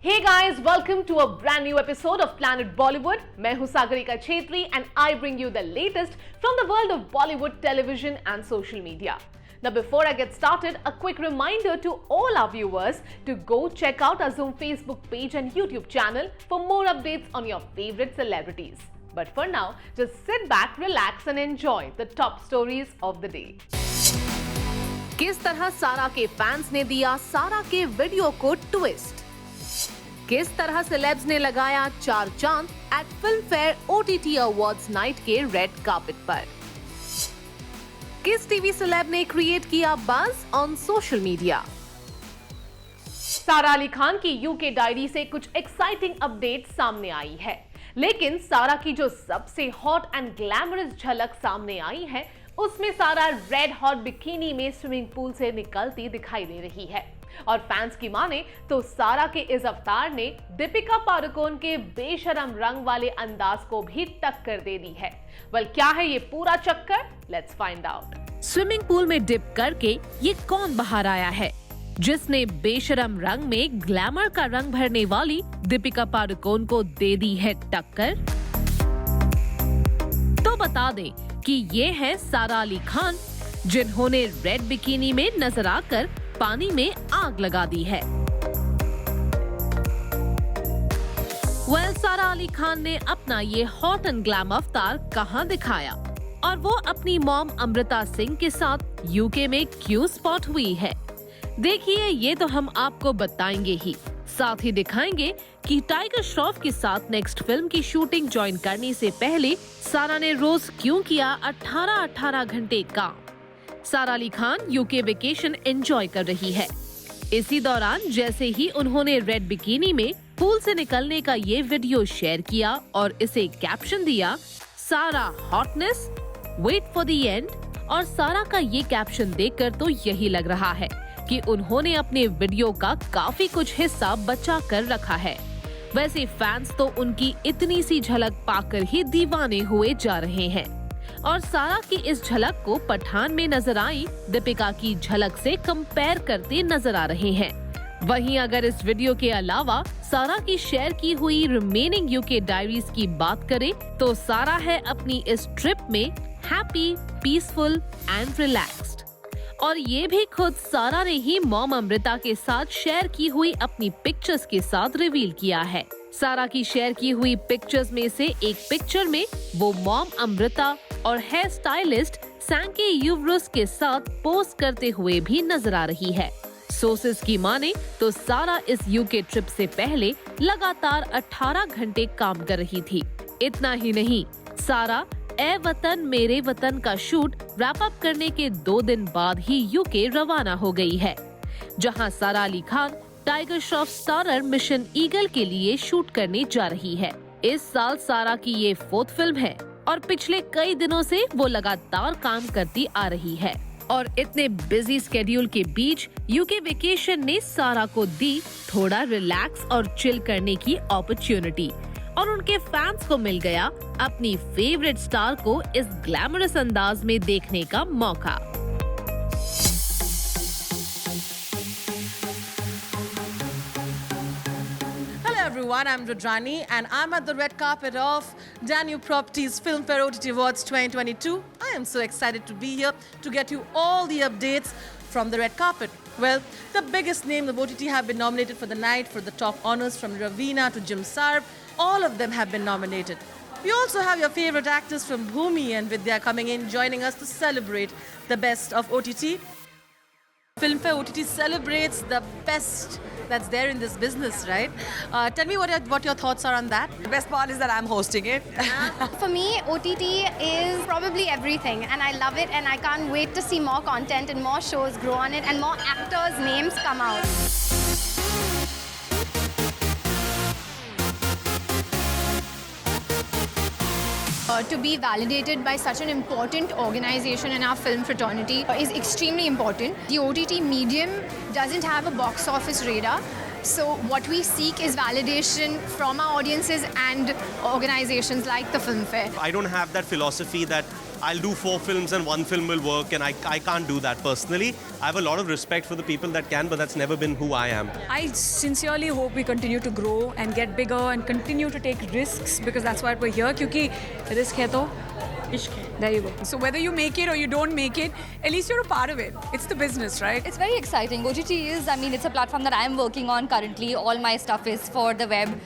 Hey guys, welcome to a brand new episode of Planet Bollywood. मैं हूं Sagarika Chhetri and I bring you the latest from the world of Bollywood television and social media. Now before I get started, a quick reminder to all our viewers to go check out our Zoom Facebook page and YouTube channel for more updates on your favorite celebrities. But for now, just sit back, relax and enjoy the top stories of the day. किस तरह सारा के fans ने दिया सारा के video को twist? किस तरह सेलेब्स ने लगाया 4 चांद at Filmfare OTT awards night के रेड कार्पेट पर? किस टीवी सेलेब ने क्रिएट किया buzz on social media? Sara Ali Khan की यूके डायरी से कुछ एक्साइटिंग अपडेट सामने आई है, लेकिन सारा की जो सबसे हॉट एंड ग्लैमरस झलक सामने आई है उसमें सारा रेड हॉट बिकिनी में स्विमिंग पूल से निकलती दिखाई दे रही है। और फैंस की माने तो सारा के इस अवतार ने दीपिका पादुकोण के बेशरम रंग वाले अंदाज को भी टक्कर दे दी है। वेल, क्या है ये पूरा चक्कर? Let's find out. Swimming pool में डिप करके ये कौन बाहर आया है जिसने बेशरम रंग में ग्लैमर का रंग भरने वाली दीपिका पादुकोण को दे दी है टक्कर? तो बता दें कि ये है सारा अली खान, जिन्होंने रेड बिकिनी में नजर आकर पानी में आग लगा दी है। सारा अली खान ने अपना ये हॉट एंड ग्लैम अवतार कहां दिखाया और वो अपनी मॉम अमृता सिंह के साथ यूके में क्यों स्पॉट हुई है? देखिए, ये तो हम आपको बताएंगे ही, साथ ही दिखाएंगे कि टाइगर श्रॉफ के साथ नेक्स्ट फिल्म की शूटिंग ज्वाइन करने से पहले सारा ने रोज क्यों किया 18-18 घंटे काम। सारा Ali Khan UK vacation enjoy कर रही है। इसी दौरान जैसे ही उन्होंने रेड बिकिनी में पूल से निकलने का ये वीडियो शेयर किया और इसे कैप्शन दिया, Sara hotness wait for the end. और सारा का ये कैप्शन देखकर तो यही लग रहा है कि उन्होंने अपने वीडियो का काफी कुछ हिस्सा बचा कर रखा है। वैसे फैंस तो उनकी इतनी सी झलक पाकर ही दीवाने हुए जा रहे हैं और सारा की इस झलक को पठान में नजर आई दीपिका की झलक से कंपेयर करते नजर आ रहे हैं। वहीं अगर इस वीडियो के अलावा सारा की शेयर की हुई रिमेनिंग यूके डायरीज की बात करें तो सारा है अपनी इस ट्रिप में हैप्पी, पीसफुल एंड रिलैक्स्ड। और ये भी खुद सारा ने ही मॉम अमृता के साथ शेयर की हुई अपनी पिक्चर्स के साथ रिवील किया है। सारा की शेयर की हुई पिक्चर्स में से एक पिक्चर में वो मॉम अमृता और हेयर स्टाइलिस्ट सैंके यूवरुस के साथ पोस्ट करते हुए भी नजर आ रही है। सोर्सेस की माने तो सारा इस यूके ट्रिप से पहले लगातार 18 घंटे काम कर रही थी। इतना ही नहीं, सारा ए वतन मेरे वतन का शूट रैप अप करने के 2 दिन बाद ही यूके रवाना हो गई है, जहां सारा Ali Khan tiger Shroff starrer mission eagle के लिए शूट करने जा रही है। इस साल सारा की ये 4th फिल्म है और पिछले कई दिनों से वो लगातार काम करती आ रही है। और इतने बिजी स्केड्यूल के बीच यूके वेकेशन ने सारा को दी थोड़ा रिलैक्स और चिल करने की अपॉर्चुनिटी और उनके फैंस को मिल गया अपनी फेवरेट स्टार को इस ग्लैमरस अंदाज में देखने का मौका। Everyone, I'm Rudrani and I'm at the red carpet of Danube Properties Film Fair OTT Awards 2022. I am so excited to be here to get you all the updates from the red carpet. Well, the biggest names of OTT have been nominated for the night for the top honors, from Ravina to Jim Sarb. All of them have been nominated. We also have your favorite actors from Bhumi and Vidya coming in, joining us to celebrate the best of OTT. Film Fair OTT celebrates the best that's there in this business, right? Tell me what your thoughts are on that. The best part is that I'm hosting it. For me, OTT is probably everything and I love it and I can't wait to see more content and more shows grow on it and more actors' names come out. To be validated by such an important organization in our film fraternity is extremely important. The OTT medium doesn't have a box office radar, so what we seek is validation from our audiences and organizations like the Film Fair. I don't have that philosophy that I'll do 4 films and 1 film will work, and I can't do that personally. I have a lot of respect for the people that can, but that's never been who I am. I sincerely hope we continue to grow and get bigger and continue to take risks because that's why we're here. क्योंकि risk है तो इश्क है. There you go. So whether you make it or you don't make it, at least you're a part of it. It's the business, right? It's very exciting. OTT is, I mean, it's a platform that I'm working on currently. All my stuff is for the web.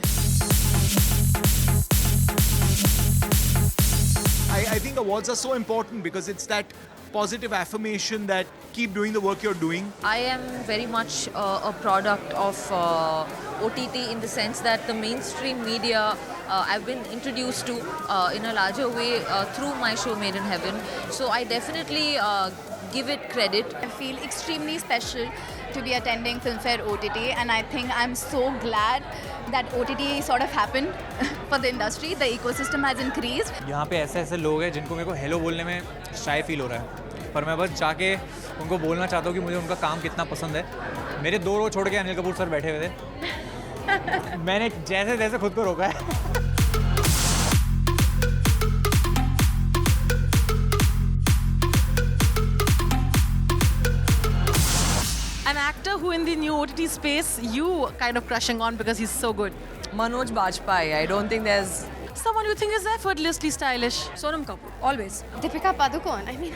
I think awards are so important because it's that positive affirmation that keep doing the work you're doing. I am very much a product of OTT in the sense that the mainstream media I've been introduced to in a larger way through my show Made in Heaven. So I definitely give it credit. I feel extremely special to be attending Filmfare OTT, and I think I'm so glad that OTT sort of happened for the industry. The ecosystem has increased. यहाँ पे ऐसे ऐसे लोग हैं जिनको मेरे को hello बोलने में शाय फील हो रहा है, पर मैं बस जाके उनको बोलना चाहता हूँ कि मुझे उनका काम कितना पसंद है. मेरे 2 रो छोड़ के अनिल कपूर सर बैठे हुए थे. मैंने जैसे जैसे खुद को रोका है. An actor who in the new OTT space you kind of crushing on because he's so good. Manoj Bajpayee. I don't think there's Someone you think is effortlessly stylish. Sonam Kapoor, always. Deepika Padukone. I mean,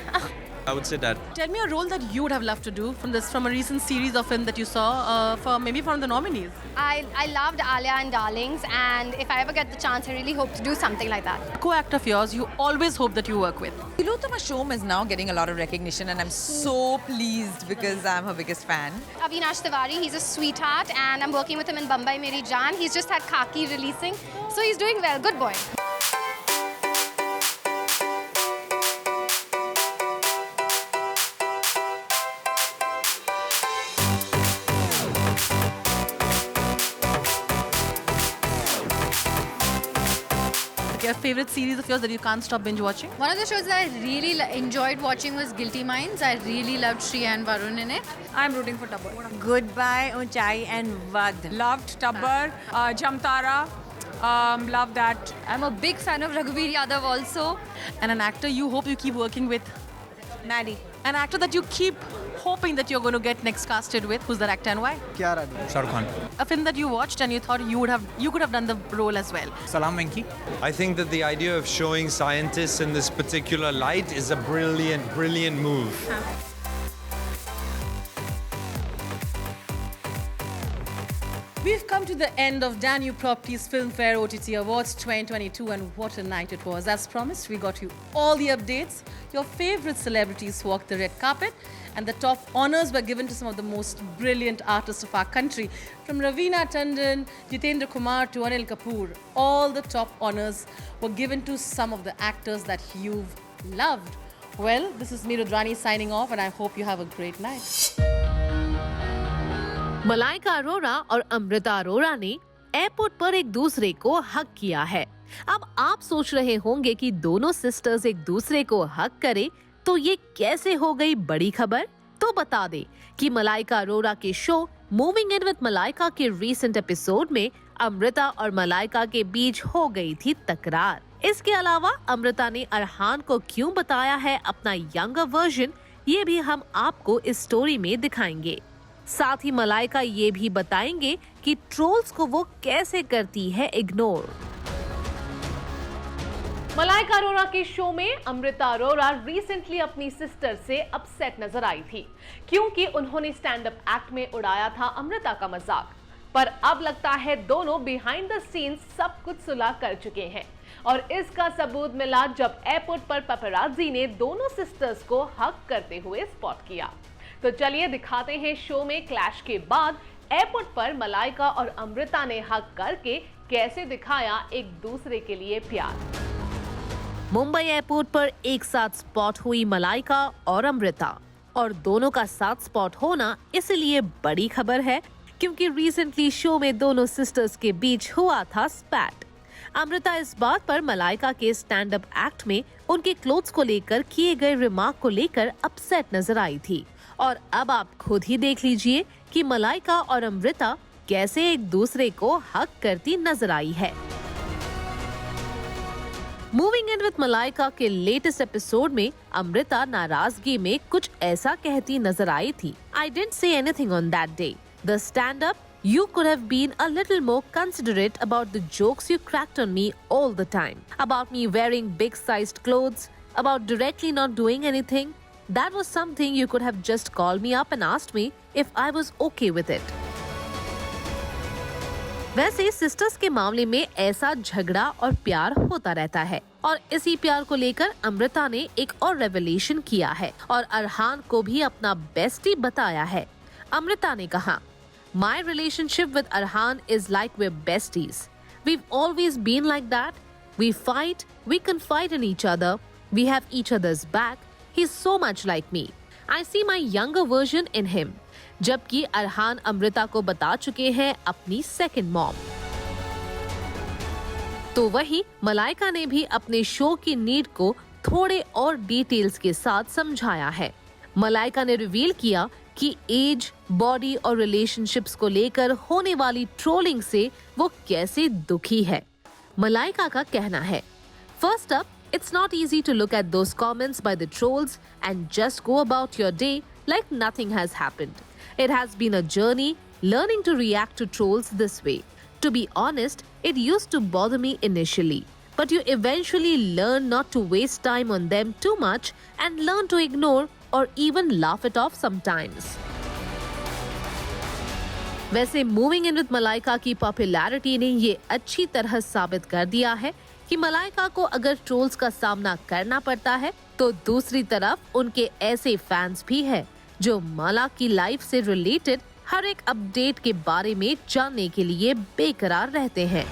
I would say that. Tell me a role that you would have loved to do from a recent series of film that you saw, maybe from the nominees. I loved Alia and Darlings, and if I ever get the chance, I really hope to do something like that. Co-actor of yours, you always hope that you work with. Tilotama Shom is now getting a lot of recognition and I'm so pleased because I'm her biggest fan. Avinash Tiwari, he's a sweetheart, and I'm working with him in Bombay Meri Jaan. He's just had Khaki releasing, so he's doing well. Good boy. Your favorite series of yours that you can't stop binge watching? One of the shows that I really enjoyed watching was Guilty Minds. I really loved Shriya and Varun in it. I'm rooting for Tabbar. Goodbye, Unchai and Vad. Loved Tabbar, Jamtara. Love that. I'm a big fan of Raghuveer Yadav also. And an actor you hope you keep working with? Maddie. An actor that you keep hoping that you're going to get next casted with? Who's that actor and why? Kiara. Shah Rukh Khan. A film that you watched and you thought you could have done the role as well. Salam Venki. I think that the idea of showing scientists in this particular light is a brilliant, brilliant move. We've come to the end of Danu Properties Filmfare OTT Awards 2022, and what a night it was. As promised, we got you all the updates. Your favorite celebrities walked the red carpet, and the top honors were given to some of the most brilliant artists of our country. From Raveena Tandon, Jitendra Kumar to Anil Kapoor, all the top honors were given to some of the actors that you've loved. Well, this is me, Rudrani, signing off, and I hope you have a great night. Malaika Arora और अमृता अरोरा ने airport पर एक दूसरे को हक किया है. अब आप सोच रहे होंगे कि दोनों सिस्टर्स एक दूसरे को हक करें तो ये कैसे हो गई बड़ी खबर. तो बता दें कि मलाइका अरोरा के show moving in with Malaika के रीसेंट एपिसोड में अमृता और मलाइका के बीच हो गई थी तकरार. इसके अलावा अमृता ने अरहान को क्यों बताया है अपना यंगर वर्जन, ये भी हम आपको इस स्टोरी में दिखाएंगे. साथ ही मलाइका ये भी बताएंगे कि ट्रोल्स को वो कैसे करती है इग्नोर. मलाइका अरोरा के शो में अमृता अरोरा रिसेंटली अपनी सिस्टर से अपसेट नजर आई थी क्योंकि उन्होंने स्टैंड अप एक्ट में उड़ाया था अमृता का मजाक. पर अब लगता है दोनों बिहाइंड द सीन्स सब कुछ सुलह कर चुके हैं और इसका सबूत मिला जब एयरपोर्ट पर पेपराजी ने दोनों सिस्टर्स को हक करते हुए स्पॉट किया. तो चलिए दिखाते हैं शो में क्लैश के बाद एयरपोर्ट पर मलाइका और अमृता ने हक करके कैसे दिखाया एक दूसरे के लिए प्यार. मुंबई एयरपोर्ट पर एक साथ स्पॉट हुई मलाइका और अमृता, और दोनों का साथ स्पॉट होना इसलिए बड़ी खबर है क्योंकि रिसेंटली शो में दोनों सिस्टर्स के बीच हुआ था स्पैट. अमृता इस बात पर मलाइका के स्टैंड अप एक्ट में उनके क्लोथ्स को लेकर किए गए रिमार्क को लेकर अपसेट नजर आई थी. और अब आप खुद ही देख लीजिए कि मलाइका और अमृता कैसे एक दूसरे को हक करती नजर आई है. मूविंग इन विद मलाइका के लेटेस्ट एपिसोड में अमृता नाराजगी में कुछ ऐसा कहती नजर आई थी। I didn't say anything on that day. The stand up, you could have been a little more considerate about the jokes you cracked on me all the time. About me wearing big-sized clothes, about directly not doing anything. That was something you could have just called me up and asked me if I was okay with it. वैसे sisters के मामले में ऐसा झगड़ा और प्यार होता रहता है और इसी प्यार को लेकर अमृता ने एक और रेवलेशन किया है और अरहान को भी अपना बेस्टी बताया है। अमृता ने कहा, My relationship with Arhan is like we're besties. We've always been like that. We fight, we confide in each other, we have each other's back. He's so much like me. I see my younger version in him. जबकि अरहान अमृता को बता चुके हैं अपनी second mom. तो वही मलाइका ने भी अपने शो की नीड को थोड़े और डिटेल्स के साथ समझाया है। मलाइका ने रिवील किया कि एज, बॉडी और रिलेशनशिप्स को लेकर होने वाली ट्रोलिंग से वो कैसे दुखी है। मलाइका का कहना है, first up, it's not easy to look at those comments by the trolls and just go about your day like nothing has happened. It has been a journey learning to react to trolls this way. To be honest, it used to bother me initially, but you eventually learn not to waste time on them too much and learn to ignore or even laugh it off sometimes. वैसे moving in with Malaika की popularity ने ये अच्छी तरह साबित कर दिया है कि मलाइका को अगर ट्रोल्स का सामना करना पड़ता है तो दूसरी तरफ उनके ऐसे फैंस भी हैं जो माला की लाइफ से रिलेटेड हर एक अपडेट के बारे में जानने के लिए बेकरार रहते हैं।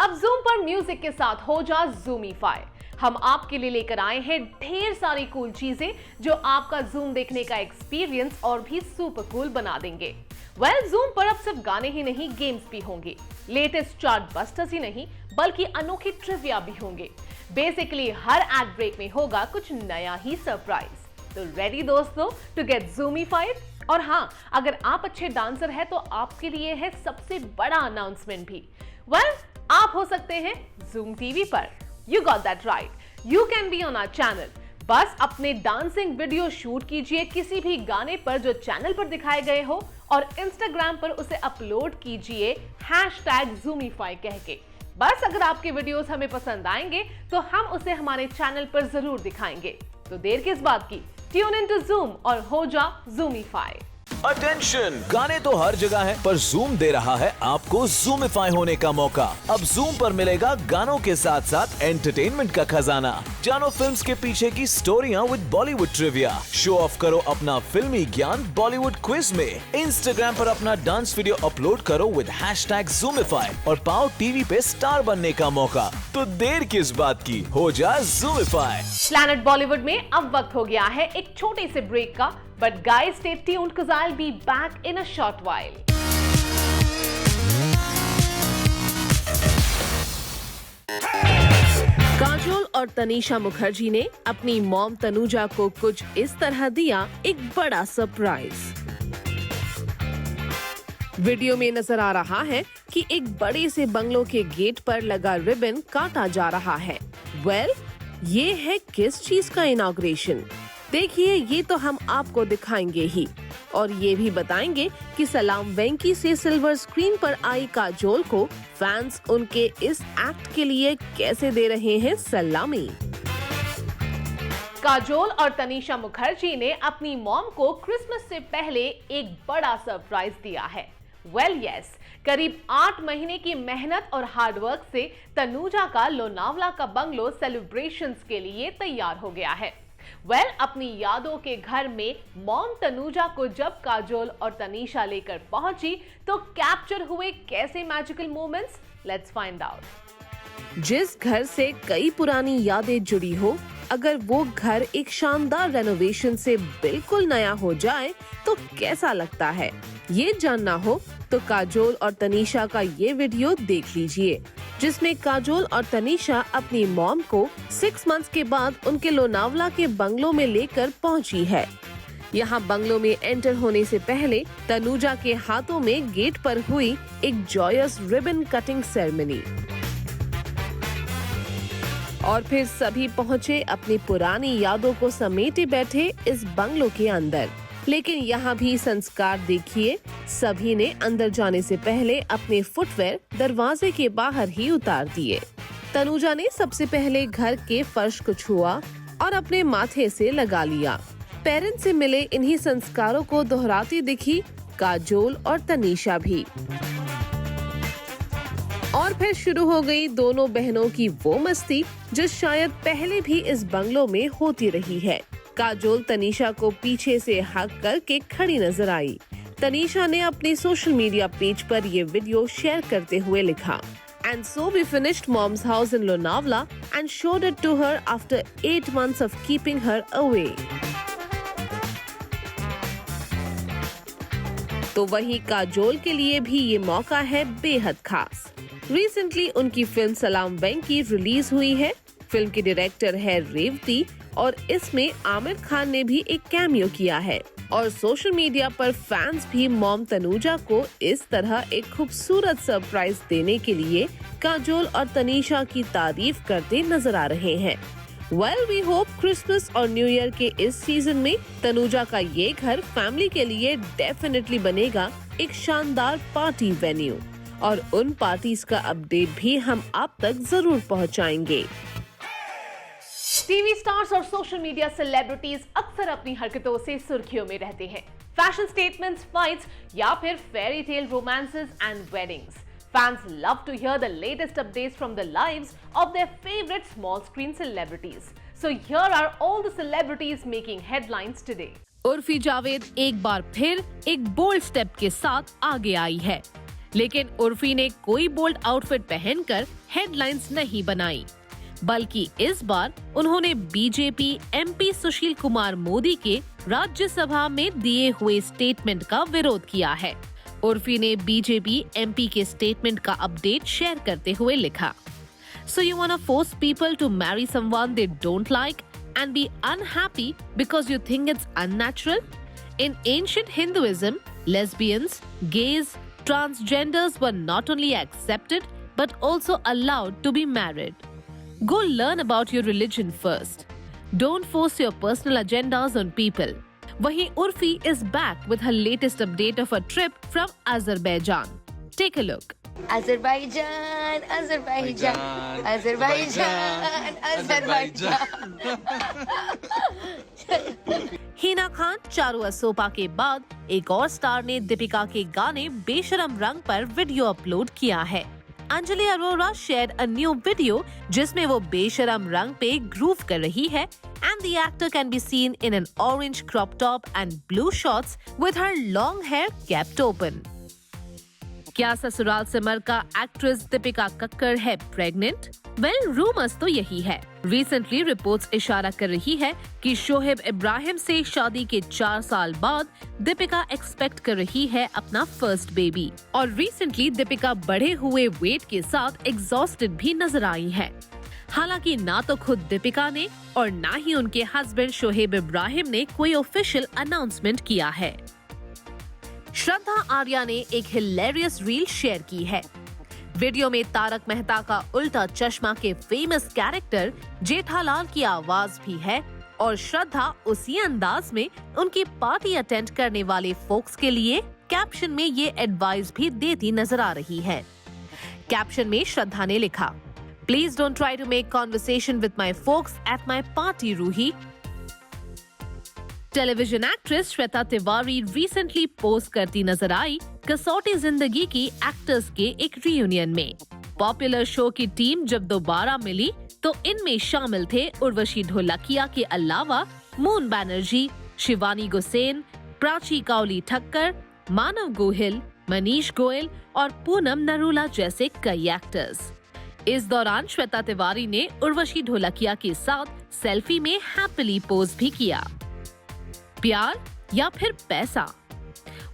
अब जूम पर म्यूजिक के साथ हो जा जूमीफाई। हम आपके लिए लेकर आए हैं ढेर सारी कूल चीजें जो आपका जूम देखने का एक्सपीरियंस और भी सुपर कूल बना देंगे। जूम पर अब सिर्फ गाने ही नहीं, गेम्स भी होंगे। लेटेस्ट चार्ट बस्टर्स ही नहीं बल्कि अनोखे ट्रिविया भी होंगे। बेसिकली हर एड ब्रेक में होगा कुछ नया ही सरप्राइज। तो रेडी दोस्तों टू गेट जूमीफाइड? और हाँ, अगर आप अच्छे डांसर हैं तो आपके लिए है सबसे बड़ा अनाउंसमेंट भी। आप हो सकते हैं जूम टीवी पर। You got that right. You can be on our channel. बस अपने डांसिंग वीडियो शूट कीजिए किसी भी गाने पर जो चैनल पर दिखाए गए हो और इंस्टाग्राम पर उसे अपलोड कीजिए #Zoomify कह के। बस अगर आपके वीडियोस हमें पसंद आएंगे तो हम उसे हमारे चैनल पर जरूर दिखाएंगे। तो देर किस बात की, ट्यून इन टू जूम और हो जा जूमीफाई। अटेंशन, गाने तो हर जगह है पर जूम दे रहा है आपको जूमिफाई होने का मौका। अब जूम पर मिलेगा गानों के साथ साथ एंटरटेनमेंट का खजाना। जानो फिल्म्स के पीछे की स्टोरियां with Bollywood trivia. Show off करो अपना फिल्मी ज्ञान बॉलीवुड क्विज में। इंस्टाग्राम पर अपना डांस वीडियो अपलोड करो विद #Zoomify और पाओ टीवी पे स्टार बनने का मौका। तो देर किस बात की, हो जा जूमिफाई। प्लैनेट बॉलीवुड में अब वक्त हो गया है एक छोटे से ब्रेक का, but guys stay tuned because I'll be back in a short while. Kajol और तनीषा मुखर्जी ने अपनी मॉम तनुजा को कुछ इस तरह दिया एक बड़ा सरप्राइज। वीडियो में नजर आ रहा है कि एक बड़े से बंगलो के गेट पर लगा रिबन काटा जा रहा है। ये है किस चीज का इनॉग्रेशन? देखिए, ये तो हम आपको दिखाएंगे ही और ये भी बताएंगे कि सलाम वेंकी से सिल्वर स्क्रीन पर आई काजोल को फैंस उनके इस एक्ट के लिए कैसे दे रहे हैं सलामी। काजोल और तनीषा मुखर्जी ने अपनी मॉम को क्रिसमस से पहले एक बड़ा सरप्राइज दिया है। करीब 8 महीने की मेहनत और हार्डवर्क से तनुजा का लोनावला का बंगलो सेलिब्रेशंस के लिए तैयार हो गया है। अपनी यादों के घर में मॉम तनुजा को जब काजोल और तनीषा लेकर पहुंची तो कैप्चर हुए कैसे magical moments, let's find out. जिस घर से कई पुरानी यादें जुड़ी हो, अगर वो घर एक शानदार रेनोवेशन से बिल्कुल नया हो जाए तो कैसा लगता है, ये जानना हो तो काजोल और तनीषा का ये वीडियो देख लीजिए, जिसमें काजोल और तनीषा अपनी मॉम को 6 मंथ्स के बाद उनके लोनावला के बंगलो में लेकर पहुंची है। यहाँ बंगलो में एंटर होने से पहले तनुजा के हाथों में गेट पर हुई एक जॉयस रिबन कटिंग सेरेमनी। और फिर सभी पहुंचे अपनी पुरानी यादों को समेटे बैठे इस बंगलो के अंदर। लेकिन यहाँ भी संस्कार देखिए, सभी ने अंदर जाने से पहले अपने फुटवेयर दरवाजे के बाहर ही उतार दिए। तनुजा ने सबसे पहले घर के फर्श को छुआ और अपने माथे से लगा लिया। पेरेंट्स से मिले इन्हीं संस्कारों को दोहराती दिखी काजोल और तनीषा भी। और फिर शुरू हो गई दोनों बहनों की वो मस्ती जो शायद पहले भी इस बंगलो में होती रही है। काजोल तनीषा को पीछे से हक करके खड़ी नजर आई। तनीषा ने अपने सोशल मीडिया पेज पर ये वीडियो शेयर करते हुए लिखा, And so we finished Mom's house in Lonavala and showed it to her after 8 months of keeping her away. तो वहीं काजोल के लिए भी ये मौका है बेहद खास। रिसेंटली उनकी फिल्म सलाम वेंकी रिलीज हुई है। फिल्म की डायरेक्टर है रेवती और इसमें आमिर खान ने भी एक कैमियो किया है। और सोशल मीडिया पर फैंस भी मॉम तनुजा को इस तरह एक खूबसूरत सरप्राइज देने के लिए काजोल और तनीषा की तारीफ करते नजर आ रहे हैं। Well, we hope क्रिसमस और न्यू ईयर के इस सीजन में तनुजा का ये घर फैमिली के लिए डेफिनेटली बनेगा एक शानदार पार्टी वेन्यू और उन पार्टीज का अपडेट भी हम आप तक जरूर पहुंचाएंगे। टीवी स्टार्स और सोशल मीडिया सेलिब्रिटीज अक्सर अपनी हरकतों से सुर्खियों में रहते हैं। फैशन स्टेटमेंट्स, फाइट्स या फिर fairy tale romances and weddings. Fans love to hear the latest updates from the lives of their favorite small screen celebrities. So here are all the celebrities making headlines today. Urfi Javed एक बार फिर एक bold step के साथ आगे आई है, लेकिन उर्फी ने कोई बोल्ड आउटफिट पहनकर हेडलाइंस नहीं बनाई, बल्कि इस बार उन्होंने बीजेपी एमपी सुशील कुमार मोदी के राज्यसभा में दिए हुए स्टेटमेंट का विरोध किया है। उर्फी ने बीजेपी एमपी के स्टेटमेंट का अपडेट शेयर करते हुए लिखा, So you wanna force people to marry someone they don't like and be unhappy because you think it's unnatural? In ancient Hinduism, lesbians, gays, transgenders were not only accepted but also allowed to be married. Go learn about your religion first. Don't force your personal agendas on people. Wahi Urfi is back with her latest update of a trip from Azerbaijan. Take a look. Azerbaijan, Azerbaijan, Azerbaijan, Azerbaijan. Hina Khan Charu Asopa के बाद एक और star ने दीपिका के गाने बेशरम रंग पर वीडियो अपलोड किया है। Anjali Arora shared a new video जिसमें वो बेशरम रंग पे ग्रूव कर रही है and the actor can be seen in an orange crop top and blue shorts with her long hair kept open. क्या ससुराल सिमर का एक्ट्रेस दीपिका कक्कर है प्रेग्नेंट? वेल, रूमर्स तो यही है। रिसेंटली रिपोर्ट्स इशारा कर रही है कि शोहेब इब्राहिम से शादी के 4 साल बाद दीपिका एक्सपेक्ट कर रही है अपना फर्स्ट बेबी। और रिसेंटली दीपिका बढ़े हुए वेट के साथ एग्जॉस्टेड भी नजर आई है। हालांकि ना तो खुद दीपिका ने और ना ही उनके हस्बैंड शोहेब इब्राहिम ने कोई ऑफिशियल अनाउंसमेंट किया है। श्रद्धा आर्या ने एक हिलेरियस रील शेयर की है। वीडियो में तारक मेहता का उल्टा चश्मा के फेमस कैरेक्टर जेठालाल की आवाज भी है और श्रद्धा उसी अंदाज में उनकी पार्टी अटेंड करने वाले फोक्स के लिए कैप्शन में ये एडवाइस भी देती नजर आ रही है। कैप्शन में श्रद्धा ने लिखा, Please don't try to make conversation with my folks at my party, Ruhi. Television actress Shweta Tiwari recently post करती नजर आई कसौटी जिंदगी की एक्टर्स के एक रियूनियन में। पॉपुलर शो की टीम जब दोबारा मिली तो इनमें शामिल थे उर्वशी ढोलकिया के अलावा मून बैनर्जी, शिवानी गुसेन, प्राची काउली ठक्कर, मानव गोहिल, मनीष गोयल और पूनम नरूला जैसे कई एक्टर्स। इस दौरान श्वेता तिवारी ने उर्वशी ढोलकिया के साथ सेल्फी में हैप्पीली पोज भी किया। प्यार या फिर पैसा?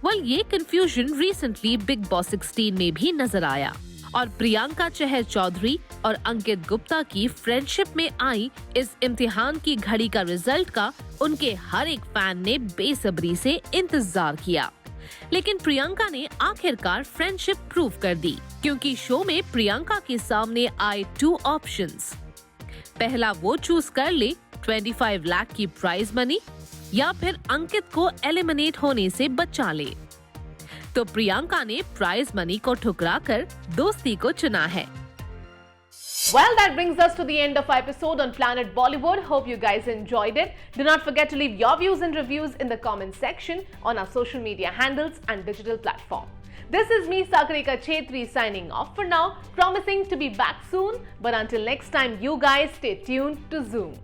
वेल, ये कंफ्यूजन रिसेंटली बिग बॉस 16 में भी नजर आया और प्रियंका चहर चौधरी और अंकित गुप्ता की फ्रेंडशिप में आई इस इम्तिहान की घड़ी का रिजल्ट का उनके हर एक फैन ने बेसब्री से इंतजार किया। लेकिन प्रियंका ने आखिरकार फ्रेंडशिप प्रूव कर दी क्योंकि शो में प्रियंका के सामने आए 2 ऑप्शंस। पहला वो चूज कर ले 25 लाख की प्राइज मनी या फिर अंकित को एलिमिनेट होने से बचा ले। तो प्रियंका ने प्राइज मनी को ठुकराकर दोस्ती को चुना है। Well, that brings us to the end of our episode on Planet Bollywood. Hope you guys enjoyed it. Do not forget to leave your views and reviews in the comment section on our social media handles and digital platform. This is me, Sagarika Chetri, signing off for now, promising to be back soon. But until next time, you guys stay tuned to Zoom.